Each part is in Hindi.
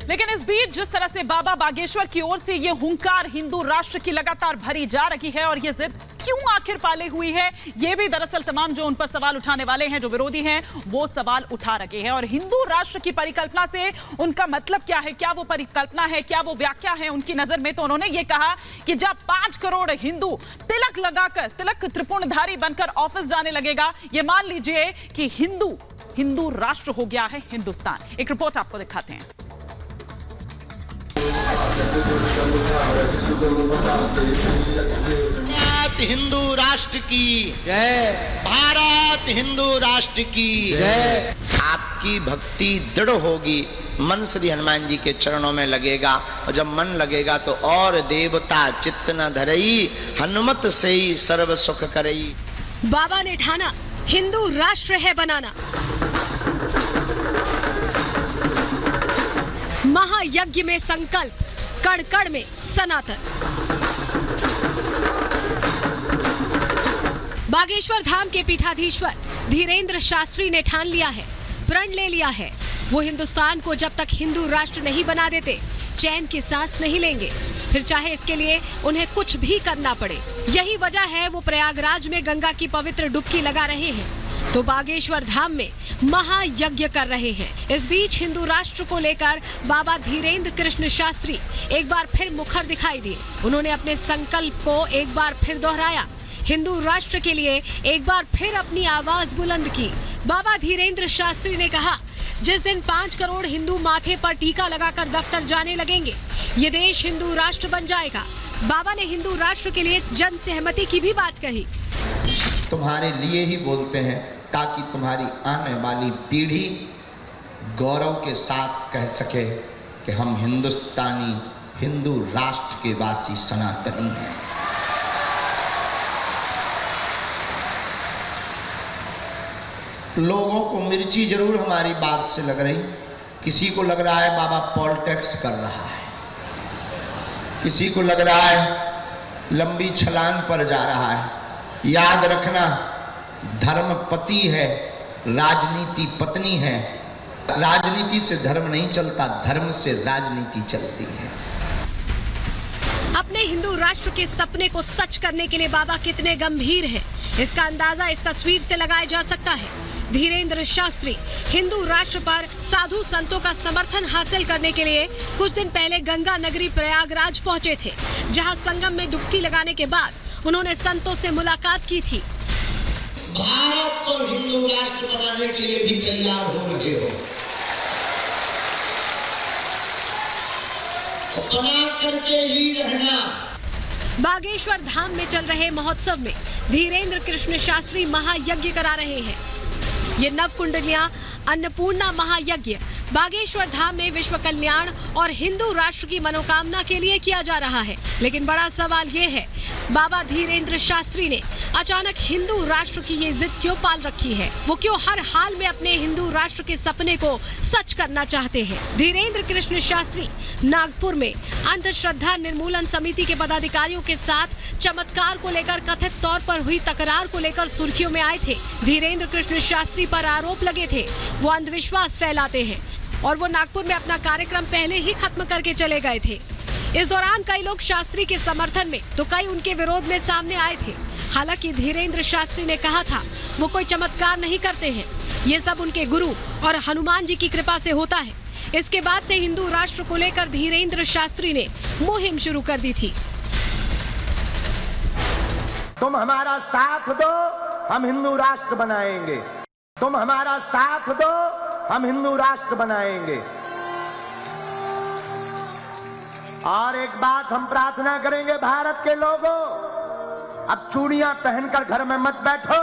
लेकिन इस बीच जिस तरह से बाबा बागेश्वर की ओर से ये हुंकार हिंदू राष्ट्र की लगातार भरी जा रही है और ये जिद क्यों आखिर पाले हुई है, ये भी दरअसल तमाम जो उन पर सवाल उठाने वाले हैं, जो विरोधी हैं, वो सवाल उठा रहे हैं। और हिंदू राष्ट्र की परिकल्पना से उनका मतलब क्या है, क्या वो परिकल्पना है, क्या वो व्याख्या है उनकी नजर में। तो उन्होंने ये कहा कि जब 5 करोड़ हिंदू तिलक लगाकर, तिलक त्रिपुंडधारी बनकर ऑफिस जाने लगेगा, ये मान लीजिए कि हिंदू राष्ट्र हो गया है हिंदुस्तान। एक रिपोर्ट आपको दिखाते हैं। भारत हिंदू राष्ट्र की जय, भारत हिंदू राष्ट्र की जय। आपकी भक्ति दृढ़ होगी, मन श्री हनुमान जी के चरणों में लगेगा, और जब मन लगेगा तो और देवता चित्त न धरई, हनुमत से ही सर्व सुख करई। बाबा ने ठाना हिंदू राष्ट्र है बनाना, महायज्ञ में संकल्प, कण कण में सनातन। बागेश्वर धाम के पीठाधीश्वर धीरेन्द्र शास्त्री ने ठान लिया है, प्रण ले लिया है, वो हिंदुस्तान को जब तक हिंदू राष्ट्र नहीं बना देते चैन की सांस नहीं लेंगे, फिर चाहे इसके लिए उन्हें कुछ भी करना पड़े। यही वजह है वो प्रयागराज में गंगा की पवित्र डुबकी लगा रहे हैं तो बागेश्वर धाम में महायज्ञ कर रहे हैं। इस बीच हिंदू राष्ट्र को लेकर बाबा धीरेन्द्र कृष्ण शास्त्री एक बार फिर मुखर दिखाई दिए। उन्होंने अपने संकल्प को एक बार फिर दोहराया, हिंदू राष्ट्र के लिए एक बार फिर अपनी आवाज बुलंद की। बाबा धीरेन्द्र शास्त्री ने कहा, जिस दिन 5 करोड़ हिंदू माथे पर टीका लगाकर दफ्तर जाने लगेंगे, ये देश हिंदू राष्ट्र बन जाएगा। बाबा ने हिंदू राष्ट्र के लिए जन सहमति की भी बात कही। तुम्हारे लिए ही बोलते हैं ताकि तुम्हारी आने वाली पीढ़ी गौरव के साथ कह सके कि हम हिंदुस्तानी, हिंदू राष्ट्र के वासी सनातनी हैं। लोगों को मिर्ची जरूर हमारी बात से लग रही, किसी को लग रहा है बाबा पॉलिटिक्स कर रहा है, किसी को लग रहा है लंबी छलांग पर जा रहा है। याद रखना, धर्म पति है, राजनीति पत्नी है। राजनीति से धर्म नहीं चलता, धर्म से राजनीति चलती है। अपने हिंदू राष्ट्र के सपने को सच करने के लिए बाबा कितने गंभीर हैं, इसका अंदाजा इस तस्वीर से लगाया जा सकता है। धीरेन्द्र शास्त्री हिंदू राष्ट्र पर साधु संतों का समर्थन हासिल करने के लिए कुछ दिन पहले गंगा नगरी प्रयागराज पहुंचे थे, जहां संगम में डुबकी लगाने के बाद उन्होंने संतों से मुलाकात की थी। भारत को हिंदू राष्ट्र बनाने के लिए भी तैयार हो रहे हो, बना करके ही रहना। बागेश्वर धाम में चल रहे महोत्सव में धीरेन्द्र कृष्ण शास्त्री महायज्ञ करा रहे हैं। ये नव कुंडलियां अन्नपूर्णा महायज्ञ बागेश्वर धाम में विश्व कल्याण और हिंदू राष्ट्र की मनोकामना के लिए किया जा रहा है। लेकिन बड़ा सवाल ये है, बाबा धीरेन्द्र शास्त्री ने अचानक हिंदू राष्ट्र की ये जिद क्यों पाल रखी है? वो क्यों हर हाल में अपने हिंदू राष्ट्र के सपने को सच करना चाहते हैं? धीरेन्द्र कृष्ण शास्त्री नागपुर में अंधश्रद्धा निर्मूलन समिति के पदाधिकारियों के साथ चमत्कार को लेकर कथित तौर पर हुई तकरार को लेकर सुर्खियों में आए थे। धीरेन्द्र कृष्ण शास्त्री पर आरोप लगे थे वो अंधविश्वास फैलाते हैं और वो नागपुर में अपना कार्यक्रम पहले ही खत्म करके चले गए थे। इस दौरान कई लोग शास्त्री के समर्थन में तो कई उनके विरोध में सामने आए थे। हालांकि धीरेन्द्र शास्त्री ने कहा था वो कोई चमत्कार नहीं करते हैं, ये सब उनके गुरु और हनुमान जी की कृपा से होता है। इसके बाद से हिंदू राष्ट्र को लेकर धीरेन्द्र शास्त्री ने मुहिम शुरू कर दी थी। तुम हमारा साथ दो, हम हिंदू राष्ट्र बनाएंगे। तुम हमारा साथ दो, हम हिंदू राष्ट्र बनाएंगे। और एक बात हम प्रार्थना करेंगे भारत के लोगों, अब चूड़ियां पहनकर घर में मत बैठो।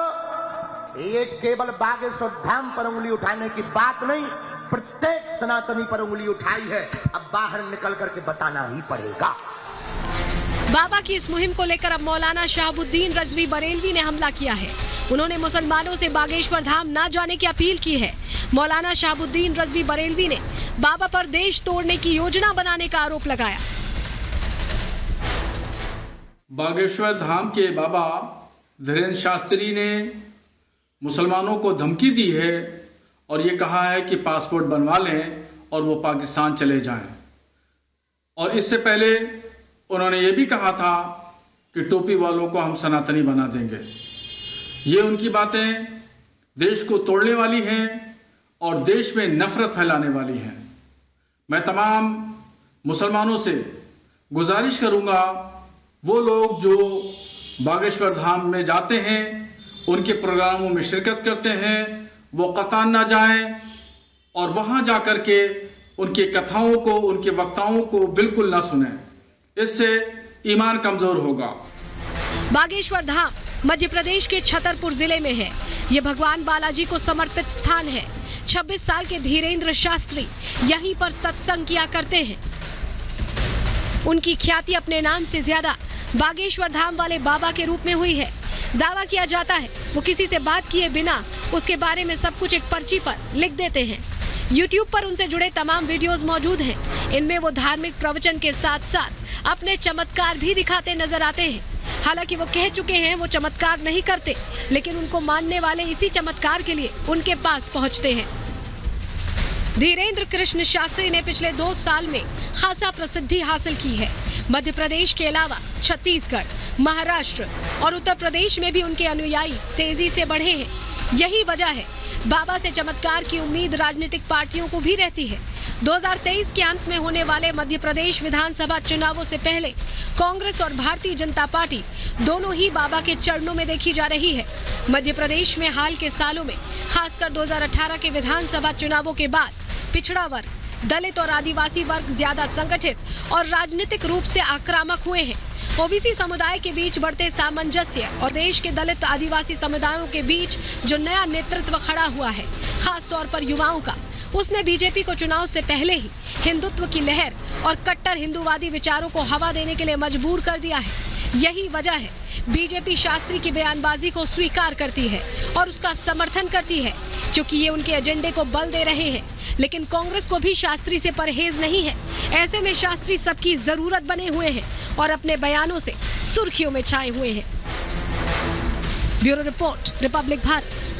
ये केवल बागेश्वर धाम पर उंगली उठाने की बात नहीं, प्रत्येक सनातनी पर उंगली उठाई है, अब बाहर निकल करके बताना ही पड़ेगा। बाबा की इस मुहिम को लेकर अब मौलाना शहाबुद्दीन रजवी बरेलवी ने हमला किया है। उन्होंने मुसलमानों से बागेश्वर धाम न जाने की अपील की है। मौलाना शहाबुद्दीन रजवी बरेलवी ने बाबा पर देश तोड़ने की योजना बनाने का आरोप लगाया। बागेश्वर धाम के बाबा धीरेन्द्र शास्त्री ने मुसलमानों को धमकी दी है और ये कहा है कि पासपोर्ट बनवा लें और वो पाकिस्तान चले जाएं। और इससे पहले उन्होंने ये भी कहा था कि टोपी वालों को हम सनातनी बना देंगे। ये उनकी बातें देश को तोड़ने वाली हैं और देश में नफरत फैलाने वाली हैं। मैं तमाम मुसलमानों से गुजारिश करूंगा, वो लोग जो बागेश्वर धाम में जाते हैं, उनके प्रोग्रामों में शिरकत करते हैं, वो कतान ना जाएं और वहां जाकर के उनकी कथाओं को, उनके वक्ताओं को बिल्कुल ना सुनें। इससे ईमान कमजोर होगा। बागेश्वर धाम मध्य प्रदेश के छतरपुर जिले में है। ये भगवान बालाजी को समर्पित स्थान है। 26 साल के धीरेन्द्र शास्त्री यहीं पर सत्संग किया करते हैं। उनकी ख्याति अपने नाम से ज्यादा बागेश्वर धाम वाले बाबा के रूप में हुई है। दावा किया जाता है वो किसी से बात किए बिना उसके बारे में सब कुछ एक पर्ची पर लिख देते हैं। YouTube पर उनसे जुड़े तमाम वीडियोस मौजूद हैं। इनमें वो धार्मिक प्रवचन के साथ साथ अपने चमत्कार भी दिखाते नजर आते हैं। हालांकि वो कह चुके हैं वो चमत्कार नहीं करते, लेकिन उनको मानने वाले इसी चमत्कार के लिए उनके पास पहुंचते हैं। धीरेन्द्र कृष्ण शास्त्री ने पिछले 2 साल में खासा प्रसिद्धि हासिल की है। मध्य प्रदेश के अलावा छत्तीसगढ़, महाराष्ट्र और उत्तर प्रदेश में भी उनके अनुयायी तेजी से बढ़े हैं। यही वजह है बाबा से चमत्कार की उम्मीद राजनीतिक पार्टियों को भी रहती है। 2023 के अंत में होने वाले मध्य प्रदेश विधानसभा चुनावों से पहले कांग्रेस और भारतीय जनता पार्टी दोनों ही बाबा के चरणों में देखी जा रही है। मध्य प्रदेश में हाल के सालों में, खासकर 2018 के विधानसभा चुनावों के बाद, पिछड़ा वर्ग, दलित और आदिवासी वर्ग ज्यादा संगठित और राजनीतिक रूप से आक्रामक हुए हैं। ओबीसी समुदाय के बीच बढ़ते सामंजस्य और देश के दलित आदिवासी समुदायों के बीच जो नया नेतृत्व खड़ा हुआ है, खास तौर पर युवाओं का, उसने बीजेपी को चुनाव से पहले ही हिंदुत्व की लहर और कट्टर हिंदूवादी विचारों को हवा देने के लिए मजबूर कर दिया है। यही वजह है बीजेपी शास्त्री की बयानबाजी को स्वीकार करती है और उसका समर्थन करती है, क्योंकि ये उनके एजेंडे को बल दे रहे हैं। लेकिन कांग्रेस को भी शास्त्री से परहेज नहीं है। ऐसे में शास्त्री सबकी जरूरत बने हुए हैं और अपने बयानों से सुर्खियों में छाए हुए हैं। Bureau report, Republic Bharat.